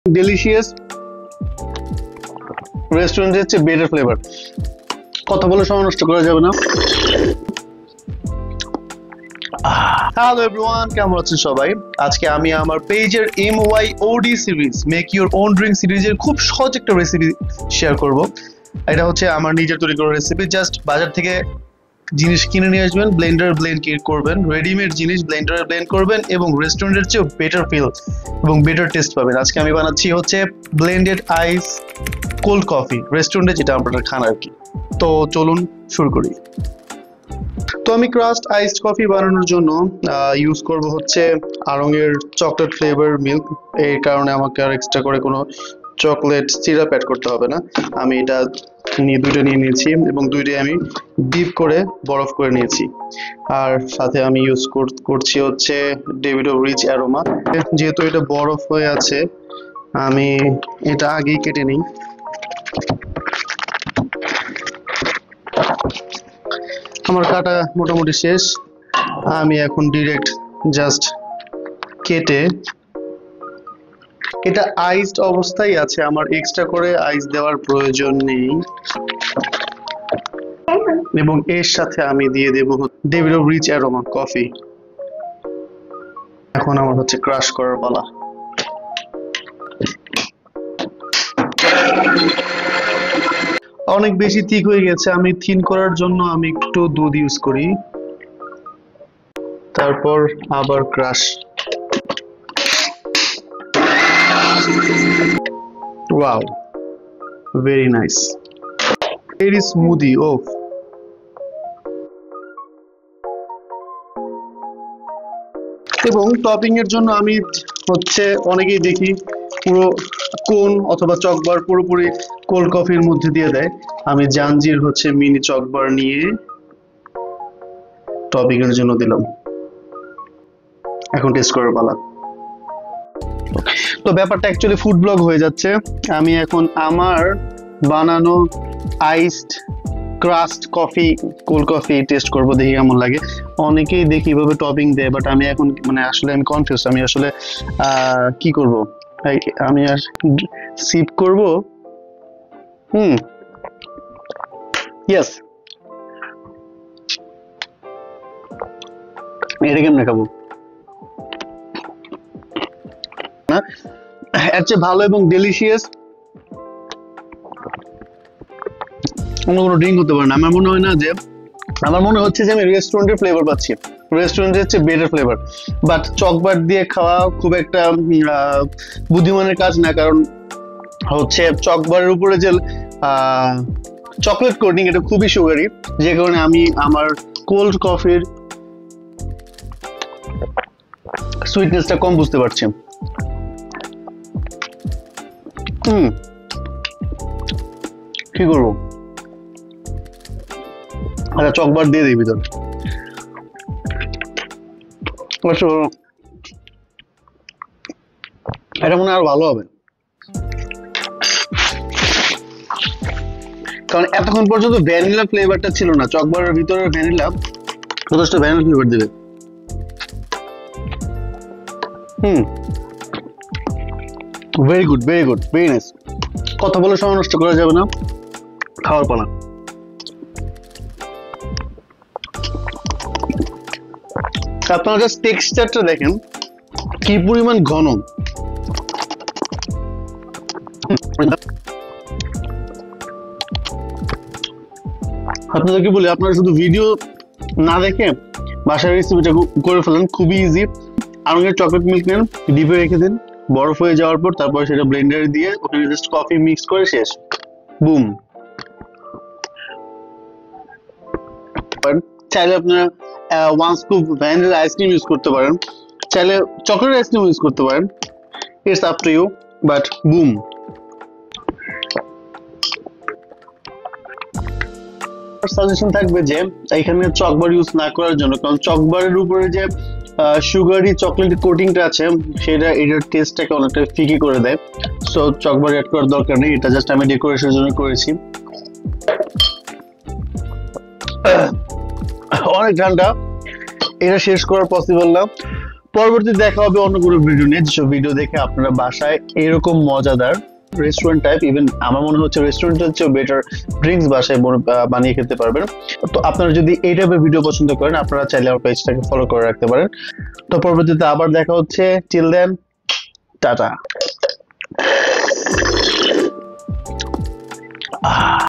Delicious রেস্টুরেন্টের হচ্ছে better flavour. কথা বলে সময় নষ্ট করা যাবে না। হ্যালো এভরিওয়ান, কেমন আছেন সবাই? আজকে আমি আমার পেজের MYOD series make your own drink সিরিজের খুব সহজ একটা রেসিপি শেয়ার করব। এটা হচ্ছে আমার নিজের তৈরি করা রেসিপি। জাস্ট বাজার থেকে জিনিস কিনে নিয়ে আসবেন, ব্লেন্ডারে ব্লেন্ড করবেন, রেডিমেড জিনিস ব্লেন্ডারে ব্লেন্ড করবেন এবং রেস্টুরেন্টের চেয়েও বেটার ফিল এবং বেটার টেস্ট পাবেন। আজকে আমি বানাচ্ছি হচ্ছে ব্লেন্ডেড আইস কোল্ড কফি, রেস্টুরেন্টে যেটা আপনারা খান আর কি। তো চলুন শুরু করি। তো আমি ক্রাস্ট আইসড কফি বানানোর জন্য ইউজ করব হচ্ছে আড়ং-এর চকলেট ফ্লেভার মিল্ক। এই কারণে আমাকে আর এক্সট্রা করে কোনো চকলেট সিরাপ অ্যাড করতে হবে না। আমি এটা দুইটা নিয়ে নিয়েছি এবং দুইটাই আমি ডিপ করে বরফ করে নিয়েছি। আর সাথে আমি ইউজ করছি হচ্ছে ডেভিড রিচ অ্যারোমা। যেহেতু এটা বরফ হয়ে আছে, আমি এটা আগেই কেটে নিই। আমার কাটা মোটামুটি শেষ। আমি এখন ডিরেক্ট জাস্ট কেটে, এটা আইসড অবস্থায় আছে, আমার এক্সট্রা করে আইস দেওয়ার প্রয়োজন নেই। এবং এর সাথে আমি দিয়ে দেব ডেভিড রিচ অ্যারোমা কফি। এখন আমার হচ্ছে ক্রাশ করার পালা। অনেক বেশি থিক হয়ে গেছে, আমি থিন করার জন্য আমি একটু দুধ ইউজ করি, তারপর আবার crush. Wow, very nice, very smoothie. Oh, এবং টপিং এর জন্য আমি হচ্ছে অনেকেই দেখি পুরো কোন অথবা চকবার পুরোপুরি কোল্ড কফির মধ্যে দিয়ে দেয়। আমি জাঞ্জির হচ্ছে মিনি চকবার নিয়ে টপিং এর জন্য দিলাম। এখন টেস্ট করার পালা। তো ব্যাপারটা অ্যাকচুয়ালি ফুড ব্লগ হয়ে যাচ্ছে। আমি এখন আমার বানানো iced crust coffee, cold coffee test করব, দেখি কেমন লাগে। অনেকেই দেখি এভাবে টপিং দেয়, বাট আমি এখন আসলে আমি কনফিউজ। আমি আসলে কি করব? আমি আর সিপ করব। ইয়েস, এটা কেমনে খাবো? না, এর চেয়ে ভালো এবং ডেলিশিয়াস অন্য কোনো ড্রিঙ্ক হতে পারে না। আমার মনে হয় না যে, আমার মনে হচ্ছে যে আমি রেস্টুরেন্টের ফ্লেভার পাচ্ছি। রেস্টুরেন্টের হচ্ছে বেটার ফ্লেভার, বাট চকবার দিয়ে খাওয়া খুব একটা বুদ্ধিমানের কাজ না, কারণ হচ্ছে চকবারের উপরে যে চকলেট কোটিং, এটা খুবই সুগারি, যে কারণে আমি আমার কোল্ড কফির সুইটনেসটা কম বুঝতে পারছি। কি করবো? আচ্ছা, চকবার দিয়ে দিই ভিতরে। এটা মনে হয় আরো ভালো হবে, কারণ এতক্ষণ পর্যন্ত ভ্যানিলা ফ্লেভারটা ছিল না। চকবারের ভিতরে ভ্যানিলা, যথেষ্ট ভ্যানিলা ফ্লেভার দিবে। Very good, very good, very nice. কথা বলে সময় নষ্ট করা যাবে না, খাওয়ার পালা। আপনারা জাস্ট টেক্সচারটা দেখেন কি পরিমাণ ঘন। আপনাদেরকে বলি, আপনারা শুধু ভিডিও না দেখে বাসার রেসিপিটা করে ফেলেন, খুবই ইজি। আড়ং-এর চকলেট মিল্ক নেন, ডিপে রেখে দিন, বরফ হয়ে যাওয়ার পর তারপর সেটা ব্লেন্ডারে দিয়ে ওখানে জাস্ট কফি মিক্স করে শেষ, বুম। চাইলে আপনারা 1 স্কুপ ভ্যানিলা আইসক্রিম ইউজ করতে পারেন, চাইলে চকলেট আইসক্রিম ইউজ করতে পারেন, it's up to you, but boom. Suggestion থাকবে যে এখানে চকবার ইউজ না করার জন্য, কারণ চকবারের উপরে যে সুগারি চকলেট কোটিংটা আছে সেটা এটার টেস্টটাকে অনেকটা ফিকি করে দেয়। সো চকবার অ্যাড করার দরকার নেই, এটা জাস্ট আমি ডেকোরেশনের জন্য করেছি। অনেক ঠান্ডা, এটা শেষ করা পসিবল না। পরবর্তীতে দেখা হবে অন্য কোনো ভিডিও নিয়ে, যেসব ভিডিও দেখে আপনারা বাসায় এরকম মজাদার রেস্টুরেন্ট টাইপ, ইভেন আমার মনে হচ্ছে রেস্টুরেন্টের চেয়ে বেটার ড্রিঙ্কস বাসায় বানিয়ে খেতে পারবেন। তো আপনারা যদি এই টাইপের ভিডিও পছন্দ করেন, আপনারা চাইলে আমার পেজটাকে ফলো করে রাখতে পারেন। তো পরবর্তীতে আবার দেখা হচ্ছে, টিল দেন, টাটা।